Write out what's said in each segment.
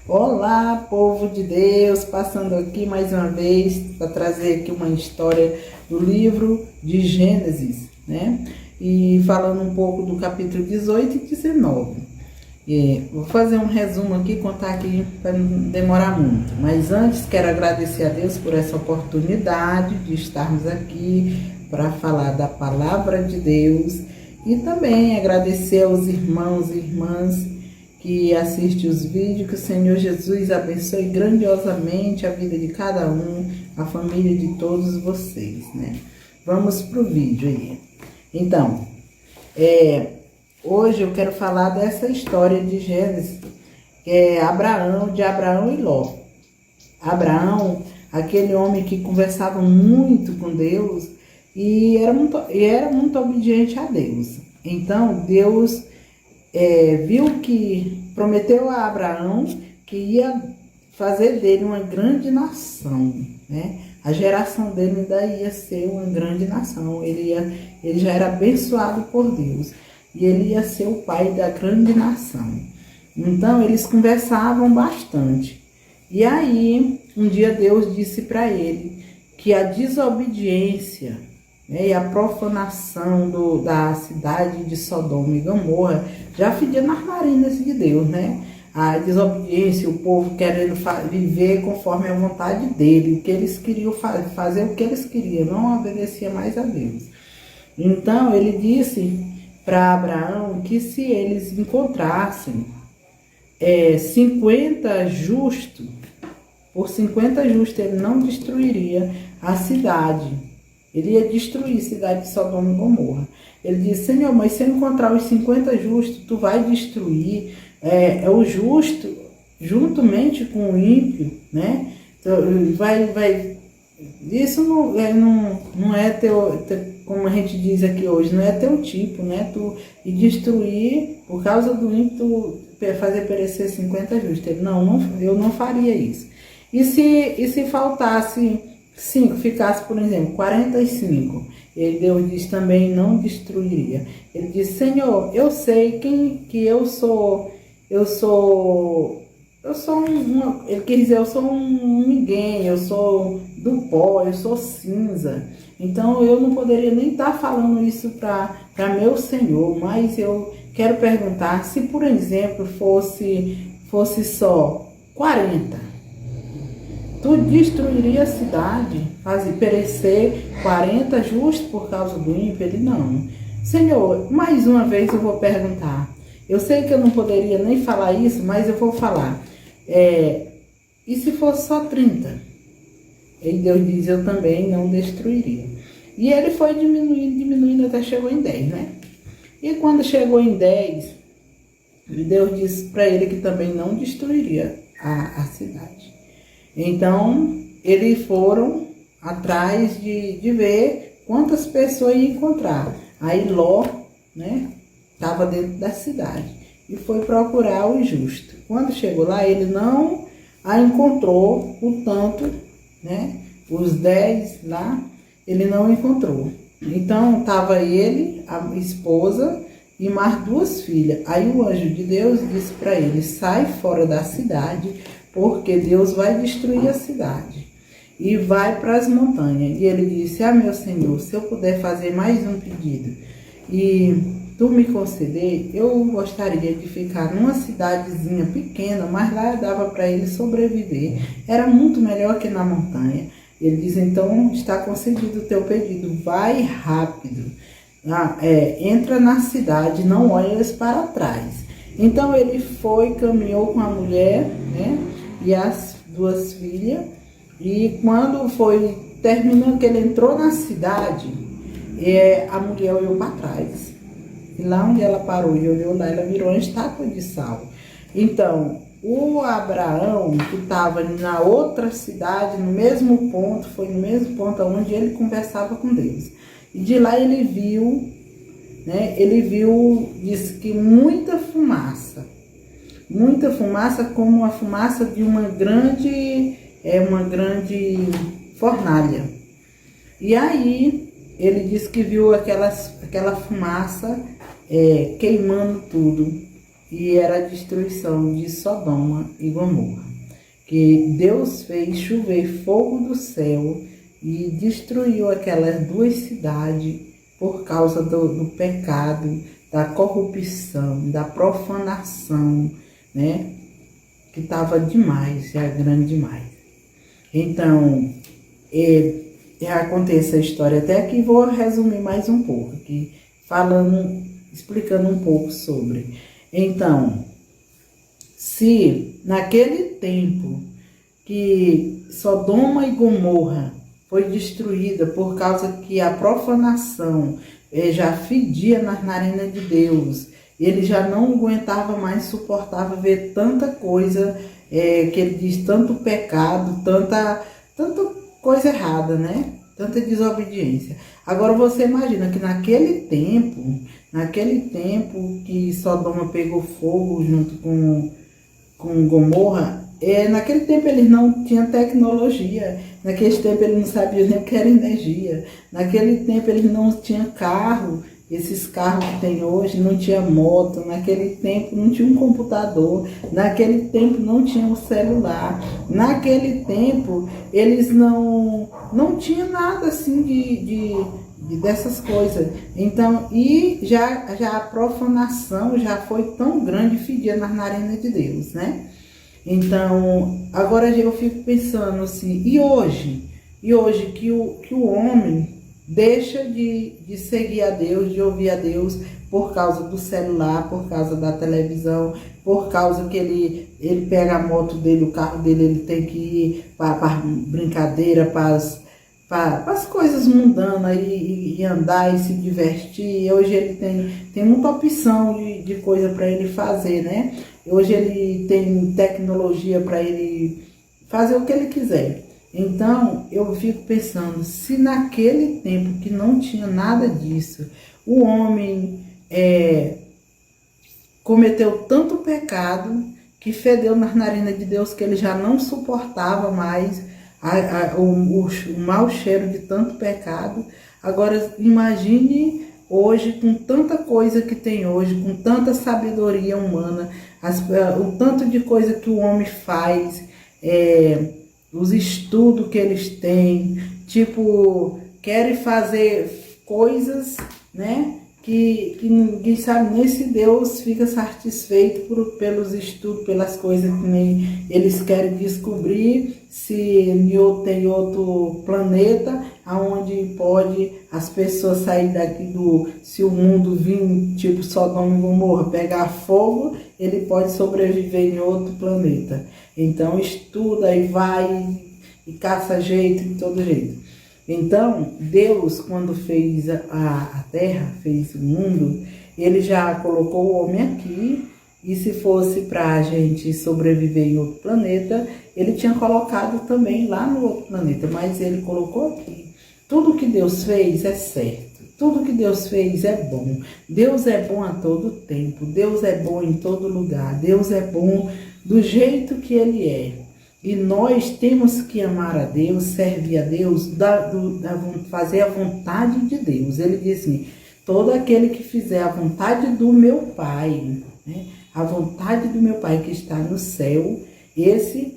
Olá, povo de Deus, passando aqui mais uma vez para trazer aqui uma história do livro de Gênesis, né? E falando um pouco do capítulo 18 e 19. Vou fazer um resumo aqui, contar aqui para não demorar muito. Mas antes, quero agradecer a Deus por essa oportunidade de estarmos aqui para falar da palavra de Deus e também agradecer aos irmãos e irmãs que assiste os vídeos, que o Senhor Jesus abençoe grandiosamente a vida de cada um, a família de todos vocês, né? Vamos pro vídeo aí. Então, hoje eu quero falar dessa história de Gênesis, que é de Abraão e Ló. Abraão, aquele homem que conversava muito com Deus e era muito obediente a Deus. Então, Deus viu que prometeu a Abraão que ia fazer dele uma grande nação, né? A geração dele ainda ia ser uma grande nação. Ele já era abençoado por Deus e ele ia ser o pai da grande nação. Então eles conversavam bastante. E aí um dia Deus disse para ele que a desobediência, né, e a profanação da cidade de Sodoma e Gomorra já fedia nas narinas de Deus, né? A desobediência, o povo querendo viver conforme a vontade dele, o que eles queriam fazer, o que eles queriam, não obedecia mais a Deus. Então ele disse para Abraão que se eles encontrassem 50 justos, por 50 justos ele não destruiria a cidade. Ele ia destruir a cidade de Sodoma e Gomorra. Ele disse: Senhor, mas se eu encontrar os 50 justos, tu vai destruir o justo juntamente com o ímpio, né? Então, isso não é teu, como a gente diz aqui hoje, não é teu tipo, né? E destruir, por causa do ímpio, fazer perecer 50 justos. Ele, eu não faria isso. E se faltasse 5, ficasse, por exemplo, 45, Deus diz também não destruiria. Ele diz: Senhor, eu sei que eu sou ele quer dizer, eu sou um ninguém, eu sou do pó, eu sou cinza. Então eu não poderia nem estar falando isso para meu Senhor, mas eu quero perguntar se, por exemplo, fosse só 40. Tu destruiria a cidade, fazer perecer 40 justos por causa do ímpio? Ele: não. Senhor, mais uma vez eu vou perguntar. Eu sei que eu não poderia nem falar isso, mas eu vou falar. E se fosse só 30? E Deus diz: eu também não destruiria. E ele foi diminuindo até chegou em 10, né? E quando chegou em 10, Deus disse para ele que também não destruiria a cidade. Então, eles foram atrás de ver quantas pessoas iam encontrar. Aí Ló, né, estava dentro da cidade e foi procurar o justo. Quando chegou lá, ele não a encontrou, portanto, né, os 10 lá, ele não encontrou. Então, estava ele, a esposa e mais 2 filhas. Aí o anjo de Deus disse para ele: sai fora da cidade, porque Deus vai destruir a cidade e vai para as montanhas. E ele disse: meu Senhor, se eu puder fazer mais um pedido e tu me conceder, eu gostaria de ficar numa cidadezinha pequena, mas lá dava para ele sobreviver. Era muito melhor que na montanha. Ele diz: então está concedido o teu pedido, vai rápido. Entra na cidade, não olhes para trás. Então ele foi, caminhou com a mulher, né, e as 2 filhas, e quando foi terminando que ele entrou na cidade, a mulher olhou para trás. E lá onde ela parou e olhou lá, ela virou uma estátua de sal. Então, o Abraão, que estava na outra cidade, no mesmo ponto, foi no mesmo ponto onde ele conversava com Deus. E de lá ele viu, né? Disse que muita fumaça como a fumaça de uma grande fornalha. E aí ele disse que viu aquela fumaça queimando tudo. e era a destruição de Sodoma e Gomorra. Que Deus fez chover fogo do céu e destruiu aquelas duas cidades por causa do pecado, da corrupção, da profanação, né? Que estava demais, já grande demais. Então, acontece a história até aqui, vou resumir mais um pouco, aqui, explicando um pouco sobre. Então, se naquele tempo que Sodoma e Gomorra foi destruída por causa que a profanação já fedia nas narinas de Deus, ele já não aguentava mais, suportava ver tanta coisa, que ele diz, tanto pecado, tanta coisa errada, né? Tanta desobediência. Agora você imagina que naquele tempo que Sodoma pegou fogo junto com Gomorra, naquele tempo eles não tinham tecnologia, naquele tempo eles não sabiam nem o que era energia, naquele tempo eles não tinham carro, esses carros que tem hoje, não tinha moto, naquele tempo não tinha um computador, naquele tempo não tinha um celular, naquele tempo eles não tinham nada assim dessas coisas. Então, e já a profanação já foi tão grande, fedia nas narinas de Deus, né? Então, agora eu fico pensando assim, e hoje que o homem deixa de seguir a Deus, de ouvir a Deus por causa do celular, por causa da televisão, por causa que ele pega a moto dele, o carro dele, ele tem que ir para brincadeira, para as coisas mundanas e andar e se divertir. Hoje ele tem muita opção de coisa para ele fazer, né? Hoje ele tem tecnologia para ele fazer o que ele quiser. Então, eu fico pensando, se naquele tempo que não tinha nada disso, o homem cometeu tanto pecado que fedeu nas narinas de Deus, que ele já não suportava mais o mau cheiro de tanto pecado. Agora, imagine hoje, com tanta coisa que tem hoje, com tanta sabedoria humana, o tanto de coisa que o homem faz, os estudos que eles têm, tipo, querem fazer coisas, né, que ninguém sabe nem se Deus fica satisfeito pelos estudos, pelas coisas que nem eles querem descobrir, se tem outro planeta onde pode as pessoas sair daqui se o mundo vir, tipo Sodoma e Gomorra, pegar fogo, ele pode sobreviver em outro planeta. Então estuda e vai e caça jeito de todo jeito. Então, Deus, quando fez a terra, fez o mundo, ele já colocou o homem aqui, e se fosse para a gente sobreviver em outro planeta, ele tinha colocado também lá no outro planeta, mas ele colocou aqui. Tudo que Deus fez é certo, tudo que Deus fez é bom. Deus é bom a todo tempo, Deus é bom em todo lugar, Deus é bom do jeito que ele é. E nós temos que amar a Deus, servir a Deus, fazer a vontade de Deus. Ele diz assim, todo aquele que fizer a vontade do meu Pai, né? A vontade do meu Pai que está no céu, esse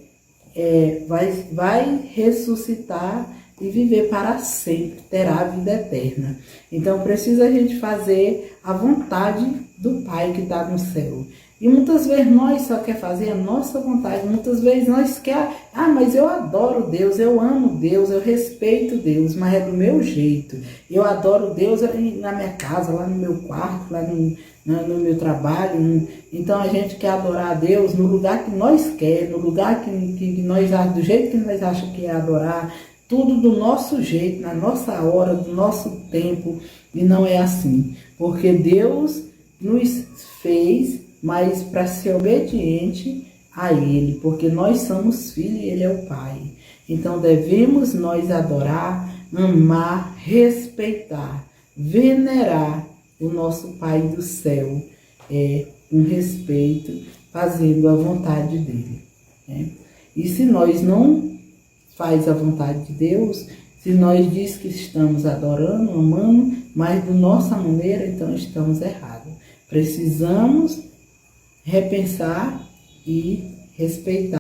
vai ressuscitar e viver para sempre, terá a vida eterna. Então precisa a gente fazer a vontade do Pai que está no céu. E muitas vezes nós só quer fazer a nossa vontade, muitas vezes nós quer, mas eu adoro Deus, eu amo Deus, eu respeito Deus, mas é do meu jeito. Eu adoro Deus na minha casa, lá no meu quarto, lá no meu trabalho. Então a gente quer adorar a Deus no lugar que nós quer, no lugar que nós, do jeito que nós achamos que é adorar, tudo do nosso jeito, na nossa hora, do nosso tempo, e não é assim. Porque Deus nos fez, mas para ser obediente a Ele, porque nós somos filhos e Ele é o Pai. Então devemos nós adorar, amar, respeitar, venerar o nosso Pai do céu, com respeito, fazendo a vontade dEle. Né? E se nós não faz a vontade de Deus, se nós diz que estamos adorando, amando, mas da nossa maneira, então estamos errados. Precisamos repensar e respeitar.